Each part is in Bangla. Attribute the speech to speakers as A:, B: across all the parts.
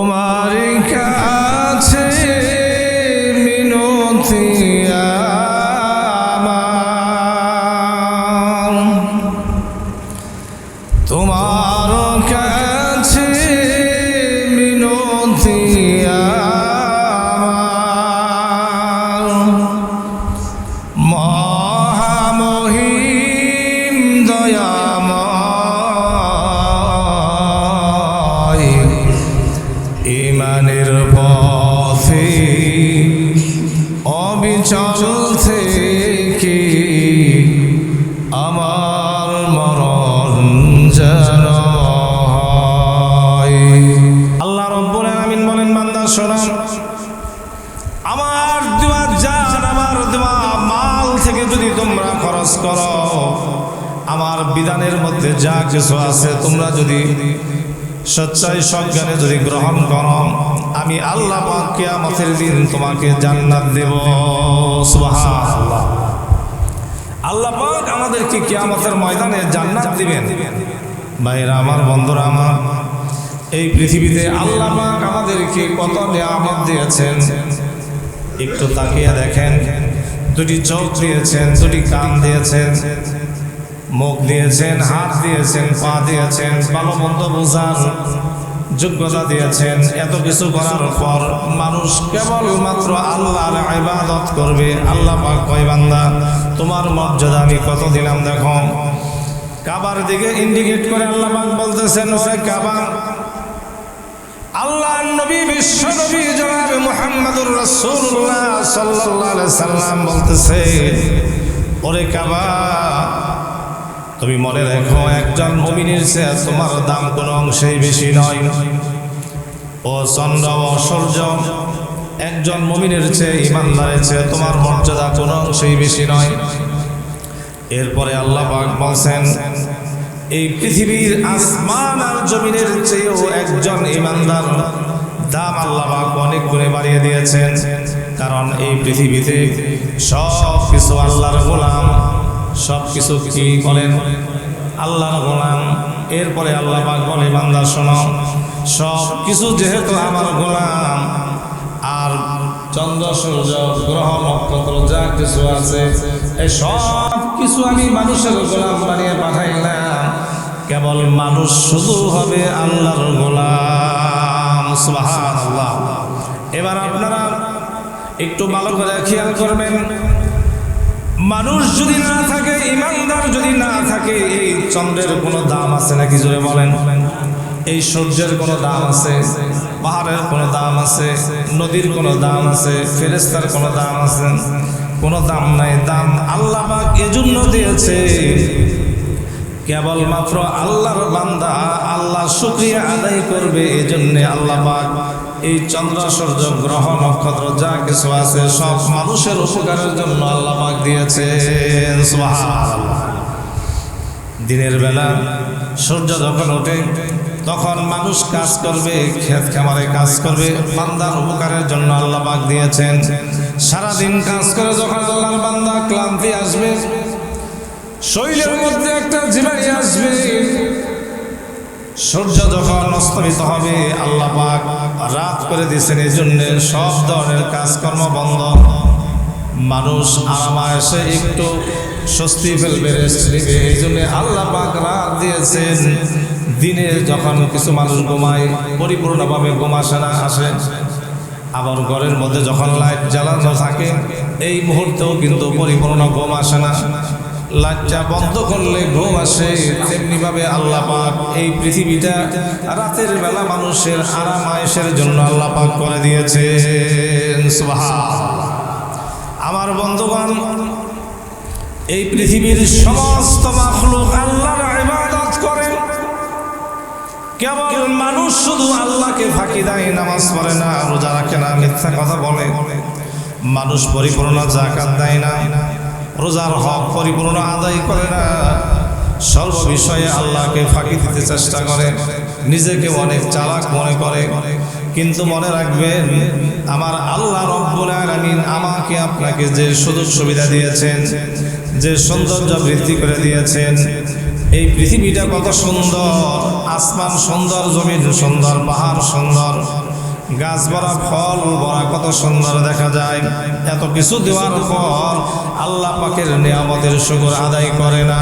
A: তোমার কাছে মিনতি আমার, তোমার কাছে মিনতি আমার, মহামহিম দয়াময় ইমানের পথে অবিচল থেকে আমার মরণ যেন হয়। আল্লাহ রাব্বুল আলামিন বলেন, বান্দা শোনো, আমার দেওয়া জান, আমার দেওয়া মাল থেকে যদি তোমরা খরচ করো, আমার বিধানের মধ্যে যা কিছু আছে তোমরা যদি সচ্চাই সজ্ঞানে যদি গ্রহণ করো, আমি আল্লাহ পাক কিয়ামতের দিন তোমাকে জান্নাত দেব। সুবহানাল্লাহ। আল্লাহ পাক আমাদেরকে কিয়ামতের ময়দানে জান্নাত দিবেন। ভাইরা আমার, বন্ধুরা আমার, এই পৃথিবীতে আল্লাহ পাক আমাদেরকে কত নিয়ামত দিয়েছেন একটু তাকিয়ে দেখেন। দুটি চোখ দিয়েছেন, দুটি কান দিয়েছেন, মুখ দিয়েছেন, হাত দিয়েছেন, পা দিয়েছেন, ভালো মন্দ বোঝার যোগ্যতা দিয়েছেন। এত কিছু করার পর মানুষ কেবলমাত্র আল্লাহর ইবাদত করবে। আল্লাহ পাক কয়, বান্দা তোমার মর্যাদা আমি কত দিলাম দেখো। কাবার দিকে ইন্ডিকেট করে আল্লাহ পাক বলতেছেন, ওরে কাবা, আল্লাহর নবী বিশ্ব নবী জনাব মুহাম্মদুর রাসূলুল্লাহ সাল্লাল্লাহু আলাইহি সাল্লাম বলতেছে, ওরে কাবা, তুমি মনে রেখো একজন মুমিনের চেয়ে তোমার দাম কোনো অংশেই বেশি নয়। ও চন্দ্র ও সূর্য, একজন মুমিনের চেয়ে ইমানদারের চেয়ে তোমার মর্যাদা কোনো অংশেই বেশি নয়। এরপরে আল্লাহ পাক বলছেন, এই পৃথিবীর আসমান আর জমিনের চেয়েও একজন ইমানদার দাম আল্লাহ পাক অনেক গুণে বাড়িয়ে দিয়েছেন। কারণ এই পৃথিবীতে সব কিছু আল্লাহর গোলাম, সব কিছু কি বলেন? আল্লাহর গোলাম। এরপরে আল্লাহ পাক বলে, বান্দা শোনো, সব কিছু যেহেতু আমার গোলাম, আর চন্দ্র সূর্য গ্রহ নক্ষত্র যা কিছু আছে এই সব কিছু আমি মানুষের গোলাম বানিয়ে পাঠাইলাম। কেবল মানুষ শুধু হবে আল্লাহর গোলাম। সুবহানাল্লাহ। এবার আপনারা একটু ভালো করে খেয়াল করবেন, মানুষ যদি না থাকে, ইমানদার যদি না থাকে, এই চন্দ্রের কোনো দাম আছে নাকি? জোরে বলেন। এই সূর্যের কোনো দাম আছে? পাহাড়ের কোনো দাম আছে? নদীর কোনো দাম আছে? ফেরেশতার কোনো দাম আছে? কোনো দাম নাই। দাম আল্লাহ পাক এজন্য দিয়েছে, কেবলমাত্র আল্লাহর বান্দা আল্লাহ শুকরিয়া আদায় করবে। এজন্য আল্লাহ পাক এই চন্দ্র সূর্য গ্রহ নক্ষত্র যা কিছু আছে সব মানুষের উপকারের জন্য আল্লাহ পাক দিয়েছেন। সুবহানাল্লাহ। দিনের বেলা সূর্য যখন ওঠে তখন মানুষ কাজ করবে, ক্ষেত খামারে কাজ করবে, বান্দার উপকারের জন্য আল্লাহ পাক দিয়েছেন। সারাদিন কাজ করে যখন আল্লাহর বান্দা ক্লান্তি আসবে, শরীরের মধ্যে একটা জীবাণু আসবে, সূর্য যখন অস্তমিত হবে আল্লাহ পাক রাত করে দিয়েছেন। এই জন্য সব ধরনের কাজকর্ম বন্ধ, মানুষ আরামায়েশে একটু স্বস্তি ফেলবে, রেস্ট নেবে। এই জন্য আল্লাহ পাক রাত দিয়েছেন। দিনে যখন কিছু মানুষ ঘুমায়, পরিপূর্ণভাবে ঘুম আসে না, আসে। আবার ঘরের মধ্যে যখন লাইট জ্বালানো থাকে এই মুহূর্তেও কিন্তু পরিপূর্ণ ঘুম আসে না। লাইটটা বন্ধ করলে ঘুম আসে। তেমনিভাবে আল্লাহ পাক এই পৃথিবীটা রাতের বেলা মানুষের আরামায়েশের জন্য আল্লাহ পাক করে দিয়েছেন। সুবহানাল্লাহ। আমার বন্ধুগণ, এই পৃথিবীর সমস্ত মাখলুক আল্লাহর ইবাদত করে, কেবল মানুষ শুধু আল্লাহকে ফাঁকি দেয়, নামাজ পড়ে না, রোজা রাখে না, মিথ্যা কথা বলে। মানুষ পরিপূর্ণ যাকাত দেয় না, রোজার হক পরিপূর্ণ আদায় করে না, সর্ব বিষয়ে আল্লাহকে ফাঁকি দিতে চেষ্টা করে, নিজেকে অনেক চালাক মনে করে। কিন্তু মনে রাখবেন, আমার আল্লাহ রব্বুল আলামিন আমাকে আপনাকে যে সুযোগ সুবিধা দিয়েছেন, যে সৌন্দর্য বৃদ্ধি করে দিয়েছেন, এই পৃথিবীটা কত সুন্দর, আসমান সুন্দর, জমিন সুন্দর, পাহাড় সুন্দর, গাছ ভরা ফল ভরা কত সুন্দর দেখা যায়, এত কিছু দেওয়ার পর আল্লাহ পাকের নিয়ামতের শুকর আদায় করে না।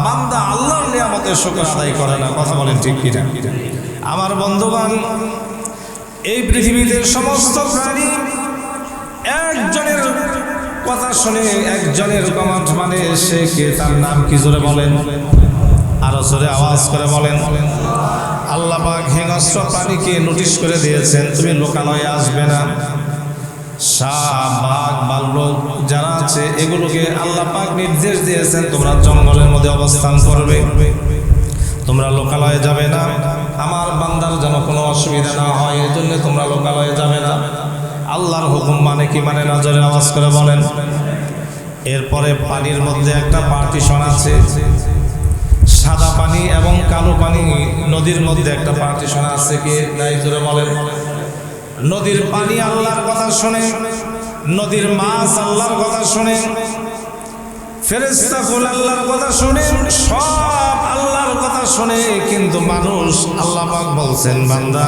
A: বান্দা আল্লাহর নিয়ামতের শুকর আদায় করে না। কথা বলেন ঠিক কিনা? আমার বন্ধুগণ, এই পৃথিবীতে সমস্ত প্রাণী একজনের কথা শুনে, একজনের কমান্ড মানে সে কে, তার নাম কি? জোরে বলেন, আরো জোরে আওয়াজ করে বলেন। আল্লাহ পাক হিংস্র প্রাণীকে নোটিশ করে দিয়েছেন, তুমি লোকালয়ে আসবে না। সাপ, বাঘ, ভাল্লুক যারা আছে এগুলোকে আল্লাহ পাক নির্দেশ দিয়েছেন তোমরা জঙ্গলের মধ্যে অবস্থান করবে, তোমরা লোকালয়ে যাবে না। আমার বান্দার যেন কোনো অসুবিধা না হয়, এই জন্য তোমরা লোকালয়ে যাবে না। আল্লাহর হুকুম মানে কি মানে না? জোরে আওয়াজ করে বলেন। এরপরে পানির মধ্যে একটা পার্টিশন আছে, সাদা পানি এবং কালো পানি। নদীর মধ্যে একটা পার্টিশন আছে কি নাই? জোরে বলেন। নদীর পানি আল্লাহর কথা শুনে, নদীর মাছ আল্লাহর কথা শুনে, ফেরেশতাকুল আল্লাহর কথা শুনে, সব আল্লাহর কথা শুনে। কিন্তু মানুষ, আল্লাহ পাক বলছেন বান্দা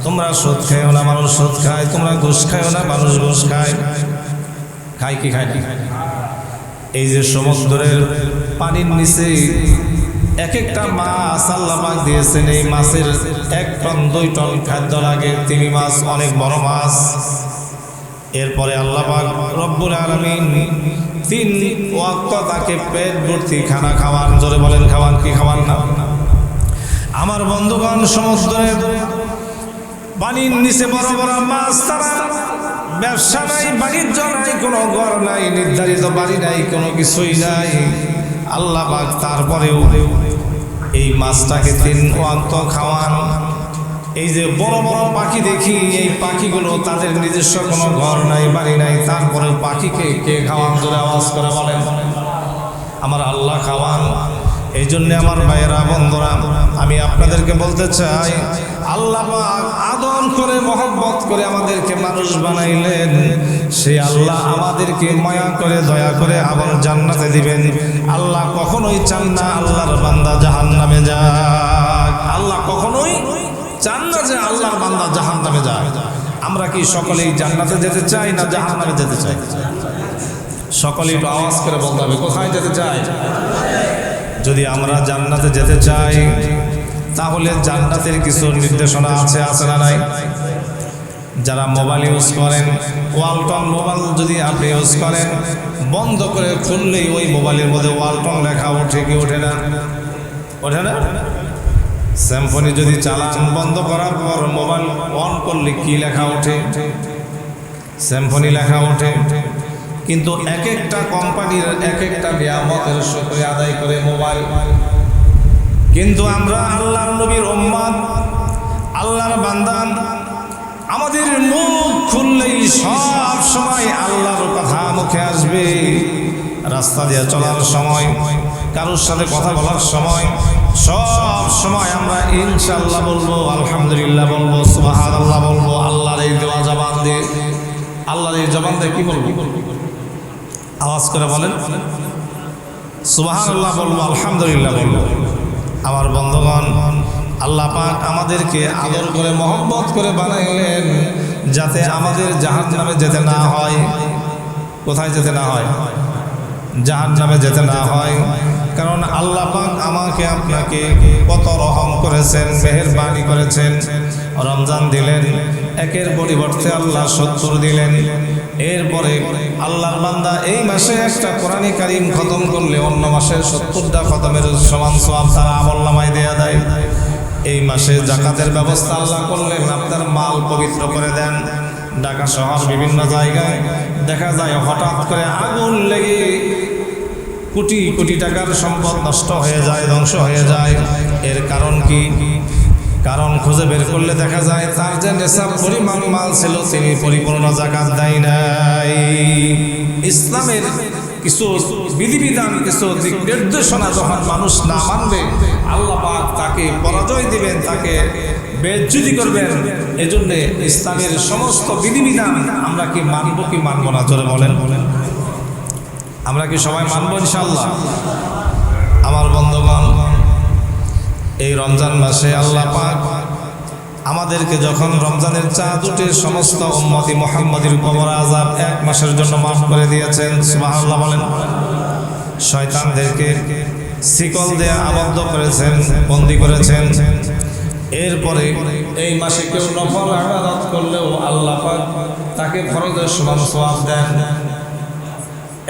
A: তোমরা সুদ খাইও না, মানুষ সুদ খায়। তোমরা ঘুষ খাইও না, মানুষ ঘুষ খায়। খায় কি খায় না? এই যে সমুদ্রের পানির নিচে এক একটা মাছ আল্লাহ পাক দিয়েছেন, এই মাছের 1 টন 2 টন খাদ্য লাগে। তিমি মাছ অনেক বড় মাছ। এরপরে আল্লাহ পাক রব্বুল আলামিন 3 ওয়াক্ত তাকে পেট ভর্তি খানা খাওয়ান। জোরে বলেন খাওয়ান কি খাওয়ান না? আমার বন্ধুগণ, সমুদ্রের পানির নিচে বড় বড় মাছ, তারা ব্যবসা নাই, বাণিজ্য নাই, কোনো ঘর নাই, নির্ধারিত বাড়ি নাই, কোনো কিছুই নাই। আল্লাহ পাক তারপরেও এই মাছটাকে 3 ওয়াক্ত খাওয়ান। এই যে বড় বড় পাখি দেখি, এই পাখিগুলো তাদের নিজস্ব কোনো ঘর নাই, বাড়ি নাই, তারপরে পাখিকে কে খাওয়ান? জোরে আওয়াজ করে বলেন। আমার আল্লাহ খাওয়ান। এই জন্য আমার ভাইয়েরা, বন্ধুরা, আমি আপনাদেরকে বলতে চাই, আল্লাহ পাক আদর করে মহব্বত করে আমাদেরকে মানুষ বানাইলেন। সেই আল্লাহ আমাদেরকে মায়া করে দয়া করে আবার জান্নাতে দিবেন। আল্লাহ কখনোই চান না আল্লাহর বান্দা জাহান্নামে যাক। আল্লাহ কখনোই চান না যে আল্লাহর বান্দা জাহান্নামে যায়। আমরা কি সকলেই জান্নাতে যেতে চাই না জাহান্নামে যেতে চাই? সকলেই একটু আওয়াজ করে বলতে হবে, কোথায় যেতে চাই? যদি আমরা জান্নাতে যেতে চাই তাহলে জান্নাতের কিছু নির্দেশনা আছে, আছে না নাই? যারা মোবাইল ইউজ করেন, ওয়ালটন মোবাইল যদি আপনি ইউজ করেন, বন্ধ করে খুললেই ওই মোবাইলের মধ্যে ওয়ালটন লেখা ওঠে কি ওঠে না? ওঠে না? সিম্ফনি যদি চালান, বন্ধ করার পর মোবাইল অন করলে কি লেখা ওঠে? সিম্ফনি লেখা ওঠে। কিন্তু এক একটা কোম্পানির এক একটা নিয়ামতের শুকরিয়া আদায় করে মোবাইল। কিন্তু আমরা আল্লাহর নবীর উম্মত, আল্লাহর বান্দা, আমাদের মুখ খুললেই সব সময় আল্লাহর কথা মুখে আসবে। রাস্তা দিয়ে চলার সময়, কারোর সাথে কথা বলার সময়, সব সময় আমরা ইনশাআল্লাহ বলবো, আলহামদুলিল্লাহ বলবো, সুবহানাল্লাহ বলবো। আল্লাহর এই দেওয়া জবান দিয়ে, আল্লাহর এই জবান দিয়ে কি বলবো? আওয়াজ করে বলেন, সুবহানাল্লাহ বলবো, আলহামদুলিল্লাহ বলবো। আমার বন্ধুগণ, আল্লাহ পাক আমাদেরকে আদর করে মহব্বত করে বানাইলেন যাতে আমাদের জাহান্নামে যেতে না হয়। কোথায় যেতে না হয়? জাহান্নামে যেতে না হয়। কারণ আল্লাহ পাক আমাকে আপনাকে কত রহম করেছেন, মেহেরবানি করেছেন। রমজান দিলেন, একের পরিবর্তে আল্লাহ 70 দিলেন। এরপরে আল্লাহর বান্দা এই মাসে একটা কোরআনে কারীম খতম করলে অন্য মাসের 70টা খতমের সমান সওয়াব তারা আমলনামায় দেয়া দেয়। এই মাসে জাকাতের ব্যবস্থা আল্লাহ করলেন, আপনার মাল পবিত্র করে দেন। ঢাকা শহর বিভিন্ন জায়গায় দেখা যায় হঠাৎ করে আগুন লেগে কোটি কোটি টাকার সম্পদ নষ্ট হয়ে যায়, ধ্বংস হয়ে যায়। এর কারণ কি? কারণ খুঁজে বের করলে দেখা যায় তার যে নেশাব পরিমাণ মাল ছিল তিনি পরিপূর্ণ জাকাত দেয় নাই। ইসলামের কিছু বিধিবিধান, কিছু দিক নির্দেশনা যখন মানুষ না মানবে, আল্লাহ পাক তাকে পরাজয় দিবেন, তাকে বেইজ্জতি করবেন। এজন্য ইসলামের সমস্ত বিধিবিধান আমরা কি মানব কি মানব না? জোরে বলেন, আমরা কি সবাই মানব ইনশাআল্লাহ? আমার বন্ধুগণ, এই রমজান মাসে আল্লাহ পাক আমাদেরকে যখন রমজানের চাঁদ উঠে সমস্ত উম্মতি মুহাম্মাদির কবর আযাব 1 মাসের জন্য মাফ করে দিয়েছেন। সুবহানাল্লাহ বলেন। শয়তানদেরকে শিকল দিয়ে আবদ্ধ করেছেন, বন্দী করেছেন। এরপরে এই মাসে কেউ নফল ইবাদত করলেও আল্লাহ পাক তাকে ফরজের সমান সওয়াব দেন।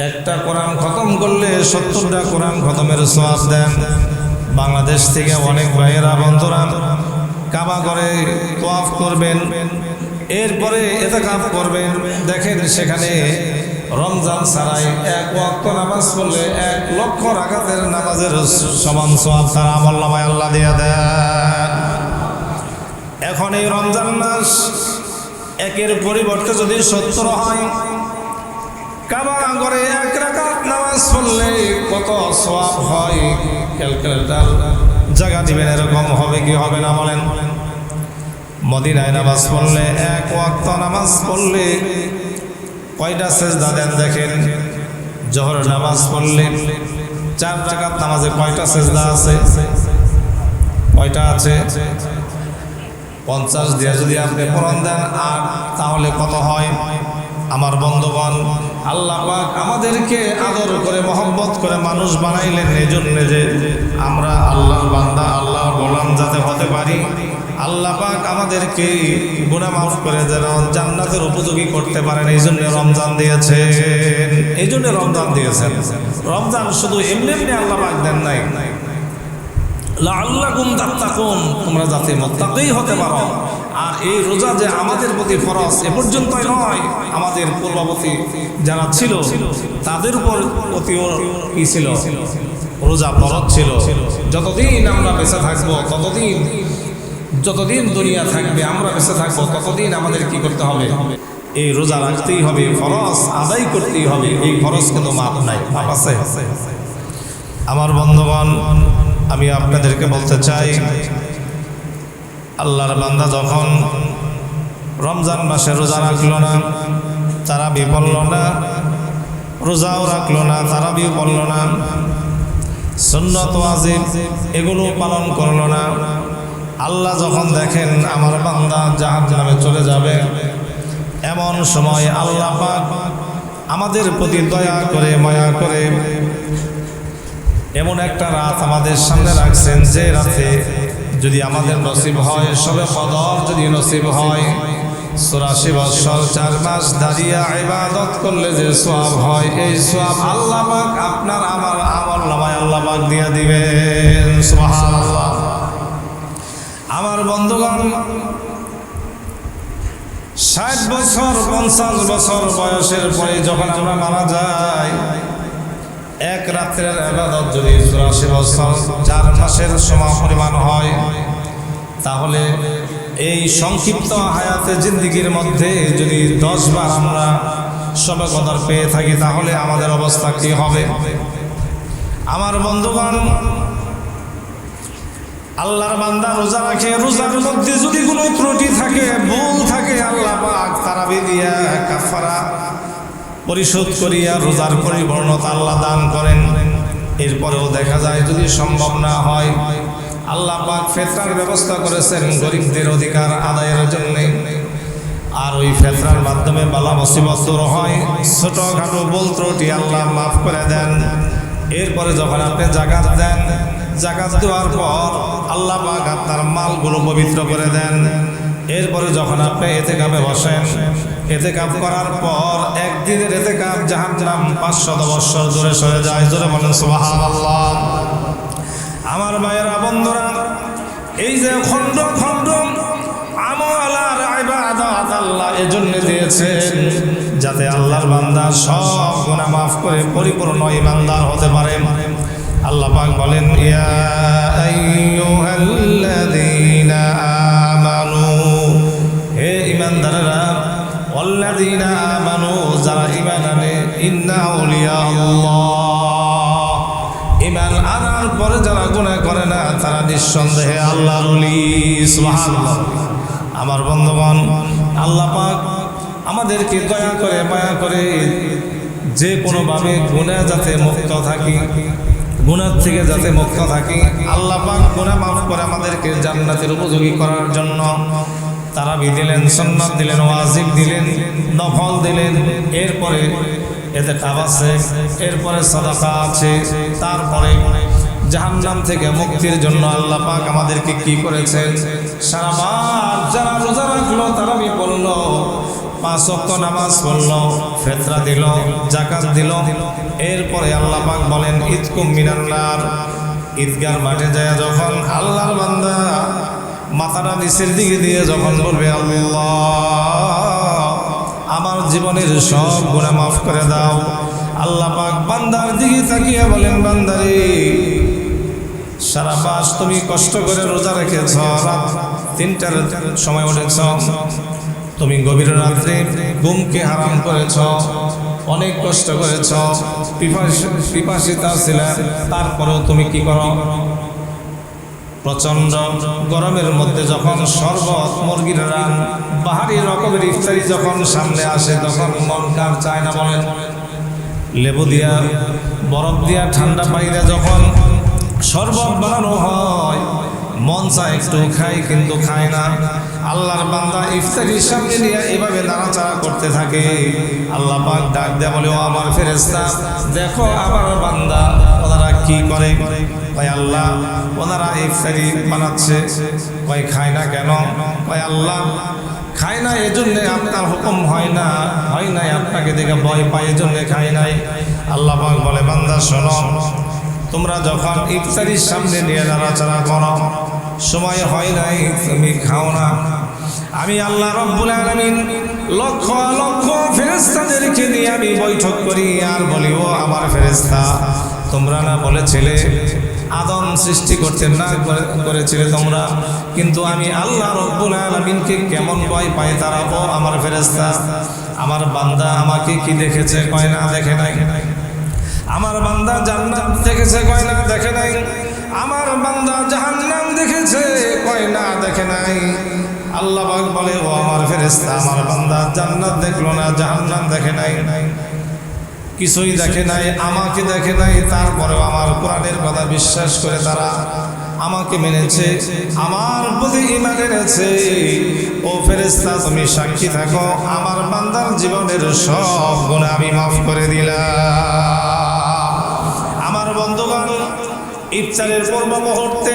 A: একটা কোরআন খতম করলে 70টা কোরআন খতমের সওয়াব দেন। বাংলাদেশ থেকে অনেক ভাইয়েরা বন্ধুরা কাবা ঘরে তাওয়াফ করবেন, এরপরে ইতিকাফ করবেন। দেখেন সেখানে রমজান ছাড়াই 1 ওয়াক্ত নামাজ পড়লে 1 লক্ষ রাকাতের নামাজের সমান সওয়াব তার আমলনামায় আল্লাহ দিয়ে দেন। এখন এই রমজান মাস 1-এর পরিবর্তে যদি 70 হয়, কাবা ঘরে 1 রাকাত নামাজ পড়লে কত সওয়াব হয় ক্যালকুলেটর জায়গা দিবেন, এরকম হবে কি হবে না বলেন? মদিনায় নামাজ পড়লে 1 ওয়াক্ত নামাজ পড়লে কয়টা সেজদা দেন দেখেন। জোহর নামাজ পড়লে 4 রাকাত নামাজে কয়টা সেজদা আছে? কয়টা আছে? 50 দিয়ে যদি আপনি কোরআন দেন আর তাহলে কত হয়? আমার বন্ধুগণ, আল্লাহ পাক আমাদেরকে আদর করে মহব্বত করে মানুষ বানাইলেন এজন্য যে আমরা আল্লাহর বান্দা, আল্লাহর গোলাম যাতে হতে পারি। আল্লাহ পাক আমাদেরকে গুনাহ মাফ করে যেন জান্নাতের উপযোগী করতে পারেন, এই জন্য রমজান দিয়েছেন। এই জন্য রমজান দিয়েছেন। রমজান শুধু এমনি এমনি আল্লাহ পাক দেন নাই, লাআল্লাকুম তাত্তাকুন, তোমরা যাতে মুত্তাকী হতে পারো। আর এই রোজা যে আমাদের প্রতি ফরজ এ পর্যন্তই নয়, আমাদের পূর্ববর্তী যারা ছিল তাদের উপর প্রতিও কি ছিল? রোজা ফরজ ছিল। যতদিন আমরা বেঁচে থাকবো, যতদিন দুনিয়া থাকবে, আমরা বেঁচে থাকবো, ততদিন আমাদের কি করতে হবে? এই রোজা রাখতেই হবে, ফরজ আদায় করতেই হবে। এই ফরজ কিন্তু মাপ নাই, মাপ আছে। আমার বন্ধুগণ, আমি আপনাদেরকে বলতে চাই, আল্লাহর বান্দা যখন রমজান মাসে রোজা রাখলো না, তারাবি পড়ল না, রোজাও রাখলো না, তারাবিও পড়ল না, সুন্নত ওয়াজিব এগুলো পালন করলো না, আল্লাহ যখন দেখেন আমার বান্দা জাহান্নামে চলে যাবে, এমন সময় আল্লাহ পাক আমাদের প্রতি দয়া করে মায়া করে এমন একটা রাত আমাদের সামনে রাখছেন, যে রাতে যদি আমাদের নসিব হয়, সবে কদর যদি নসিব হয়, 84 বছর 4 মাস দাঁড়িয়ে ইবাদত করলে যে সওয়াব হয়, এই সওয়াব আল্লাহ পাক আপনার আমার আমলনামায় আল্লাহ পাক দিয়ে দিবেন। সুবহানাল্লাহ। আমার বন্ধুগণ, 60 বছর 50 বছর বয়সের পরে যখন আমরা মারা যাই, 1 রাত্রের ইবাদত যদি 84 বছর 4 মাসের সমপরিমাণ হয়, তাহলে এই সংক্ষিপ্ত হায়াতে জিন্দেগির মধ্যে যদি 10 বার আমরা শবে কদর পেয়ে থাকি, তাহলে আমাদের অবস্থা কি হবে? আমার বন্ধুগণ, আল্লাহর বান্দা রোজা রাখে, রোজার মধ্যে যদি কোনো ত্রুটি থাকে, ভুল থাকে, আল্লাহ পাক তারাবি দিয়া কাফারা পরিশোধ করিয়া রোজার পরিপূর্ণতা আল্লাহ দান করেন। এরপরেও দেখা যায় যদি সম্ভব না হয়, আল্লাহ পাক ফিতরার ব্যবস্থা করেছেন গরিবদের অধিকার আদায়ের জন্য। আর ওই ফিতরার মাধ্যমে বালা মুসিবত দূর হয়, ছোটখাটো ভুল ত্রুটি আল্লাহ মাফ করে দেন। এরপরে যখন আপনি যাকাত দেন, যাকাত দেওয়ার পর আল্লাহ পাক আপনার মালগুলো পবিত্র করে দেন। এরপরে যখন আপনি ইতিকাফে বসেন, ইতিকাফ করার পর একদিনের ইতিকাফ জাহান্নাম 500 বছর দূরে সরে যায়। জোরে বলেন সুবহানাল্লাহ। আমার ভাইয়েরা বন্ধুরা, এই যে খণ্ড খণ্ড আমল আর ইবাদত আল্লাহ এজন্য দিয়েছেন, যাতে আল্লাহর বান্দা সব গুনাহ মাফ করে পরিপূর্ণ ঈমানদার হতে পারে। আল্লাহ পাক বলেন, ইয়া আইয়ুহাল্লাযীনা আমানু, হে ঈমানদাররা, ওয়াল্লাযীনা আমানু, যারা ঈমান আনে, ইন্না আউলিয়া আল্লাহ, ঈমান আনার পরে যারা গুনাহ করে না, তারা নিঃসন্দেহে আল্লাহর ওলি। সুবহানাল্লাহ। আমার বন্ধুগণ, আল্লাহ পাক আমাদেরকে দয়া করে মায়া করে যে কোনোভাবে গুনাহ যাতে মুক্ত থাকি, গুনাহ থেকে যাতে মুক্ত থাকি। আল্লাহ পাক গুনাহ মাফ করে আমাদেরকে জান্নাতের উপযোগী করার জন্য তারাবি দিলেন, সুন্নাত দিলেন, ওয়াজিব দিলেন, নফল দিলেন, এরপরে ইতিকাফ আছে, এরপরে সাদাকা আছে, তারপরে জাহান্নাম থেকে মুক্তির জন্য আল্লাহ পাক আমাদেরকে কি করেছেন? সারা মাস যারা রোজা রাখলো, তারাবি পড়লো, 5 ওয়াক্ত নামাজ পড়লো, ফিতরা দিল, যাকাত দিল, এরপরে আল্লাহ পাক বলেন ইতকুম মিনান নার। ঈদগার মাঠে যায় যখন আল্লাহর বান্দা মাথাটা নিচের দিকে দিয়ে যখন বলবে আল্লাহ আমার জীবনের সব গুনাহ মাফ করে দাও, আল্লাহ পাক বান্দার দিকে তাকিয়ে বলেন বান্দারে সারা মাস তুমি কষ্ট করে রোজা রেখেছ, রাত 3টার সময় উঠেছ, তুমি গভীর রাত্রে ঘুমকে হারাম করেছ, অনেক কষ্ট করেছ, পিপাসিতা ছিলে, তারপরেও তুমি কি করো? প্রচন্ড গরমের মধ্যে যখন শরবত, মুরগির রান, বাহারি রকমের ইফতারি যখন সামনে আসে, তখন মন কার চায় না বলেন? লেবু দিয়া, বরফ দিয়া, ঠান্ডা পানিতে যখন শরবত বানানো হয়, মন চায় একটু খাই, কিন্তু খায় না। আল্লাহর বান্দা ইফতারির সামনে নিয়ে এভাবে নাড়াচাড়া করতে থাকে। আল্লাহ পাক ডাক দেয়া বলে ও আমার ফেরেশতা, দেখো আমার বান্দা ওনারা কি করে। ভাই আল্লাহ ওনারা ইফতারি বানাচ্ছে, ভাই খায় না কেন? ভাই আল্লাহ খায় না এজন্য আপনার হুকুম হয় না, হয় নাই আপনাকে দেখে ভয় পায় এজন্য খায় নাই। আল্লাহ পাক বলে বান্দা শোনো, তোমরা যখন ইফতারির সামনে নিয়ে নাড়াচাড়া করো, সময় হয় নাই, তুমি খাও না, আমি আল্লাহ রব্বুল আলামিন লক্ষ লক্ষ ফেরেশতাদেরকে নিয়ে আমি বৈঠক করি আর বলি ও আমার ফেরেশতা, তোমরা না বলেছিলে আদম সৃষ্টি করতে না করেছিলে তোমরা, কিন্তু আমি আল্লাহ রব্বুল আলামিনকে কেমন ভয় পাই তারা। ও আমার ফেরেশতা, আমার বান্দা আমাকে কি দেখেছে? কয় না দেখে নাই। আমার বান্দা জান্নাত দেখেছে? কয় না দেখে নাই। আমার বান্দা জাহান্নাম দেখেছে? কয় না দেখে নাই। আল্লাহ পাক বলে ও আমার ফেরেশতা, আমার বান্দা জান্নাত দেখলো না, জাহান্নাম দেখে নাই, কিছুই দেখে নাই, আমাকে দেখে নাই, তারপরেও আমার কোরআনের কথা বিশ্বাস করে তারা আমাকে মেনেছে, আমার প্রতি ঈমান এনেছে। ও ফেরেশতা তুমি সাক্ষী থাকো, আমার বান্দার জীবনের সব গুনাহ আমি মাফ করে দিলাম। আমার বন্ধুগণ, ইফতারের পূর্ব মুহূর্তে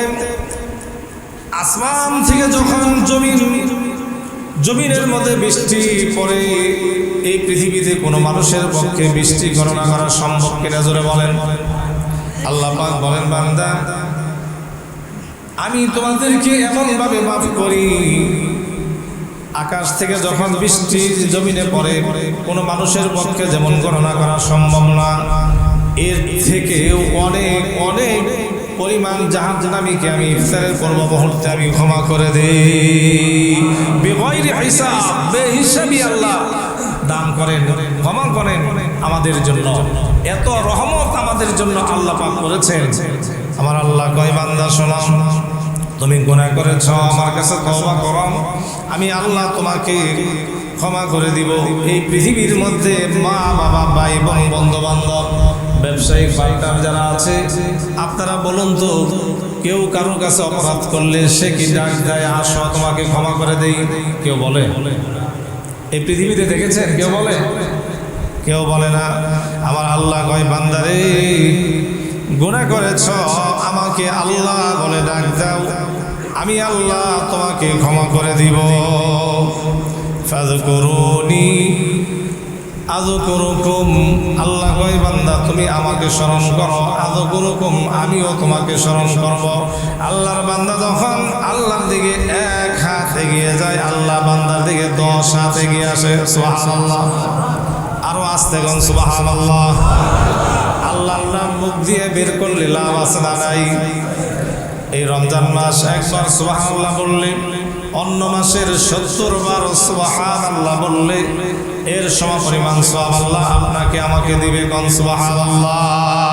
A: আসমান থেকে যখন জমিনের মধ্যে বৃষ্টি পড়ে, এই পৃথিবীতে কোনো মানুষের পক্ষে বৃষ্টি গণনা করা সম্ভব কিনা জোরে বলেন? আল্লাহ পাক বলেন বান্দা আমি তোমাদেরকে এমনভাবে মাফ করি, আকাশ থেকে যখন বৃষ্টি জমিনে পড়ে কোনো মানুষের পক্ষে যেমন গণনা করা সম্ভব না, এর থেকে অনেক অনেক পরিমাণ জাহান্নামীকে আমি ইফতারের পূর্ব মুহূর্তে আমি ক্ষমা করে দেই। বেগয়রি হিসাব, বেহিসাবি আল্লাহ দান করেন, ক্ষমা করেন আমাদের জন্য। এত রহমত আমাদের জন্য আল্লাহ পাক করেছেন। আমার আল্লাহ কয় বান্দা শোনো, তুমি গুনাহ করেছ, আমার কাছে তওবা করো, আমি আল্লাহ তোমাকে ক্ষমা করে দিব। এই পৃথিবীর মধ্যে মা বাবা, ভাই বোন, বন্ধু বান্ধব, ব্যবসায়িক পার্টনার যারা আছে, আপনারা বলুন তো কেউ কারোর কাছে অপরাধ করলে সে কি ডাক দেয় আসো তোমাকে ক্ষমা করে দেই? কেউ বলে? এই পৃথিবীতে দেখেছেন কেউ বলে? কেউ বলে না। আমার আল্লাহ কয় বান্দারে গুনাহ করেছ, আমাকে আল্লাহ বলে ডাক দাও, আমি আল্লাহ তোমাকে ক্ষমা করে দিব। ফাযকুরুনি আযকুরুকুম, আল্লাহ কয় বান্দা তুমি আমাকে স্মরণ করো, আযকুরুকুম আমিও তোমাকে স্মরণ করব। আল্লাহর বান্দা যখন আল্লাহর দিকে এক হাত এগিয়ে যায়, আল্লাহ বান্দার দিকে 10 হাত এগিয়ে আসে। সুবহানাল্লাহ, আরো আস্তে কোন সুবহানাল্লাহ। আল্লাহর নাম মুখ দিয়ে বের করলে লাভ আছে না নাই? এই রমজান মাস একবার সুবহানাল্লাহ বললে, অন্য মাসের 70 বার সুবহানাল্লাহ বললে এর সমপরিমাণ সওয়াব আল্লাহ আপনাকে আমাকে দিবে। কোন সুবহানাল্লাহ।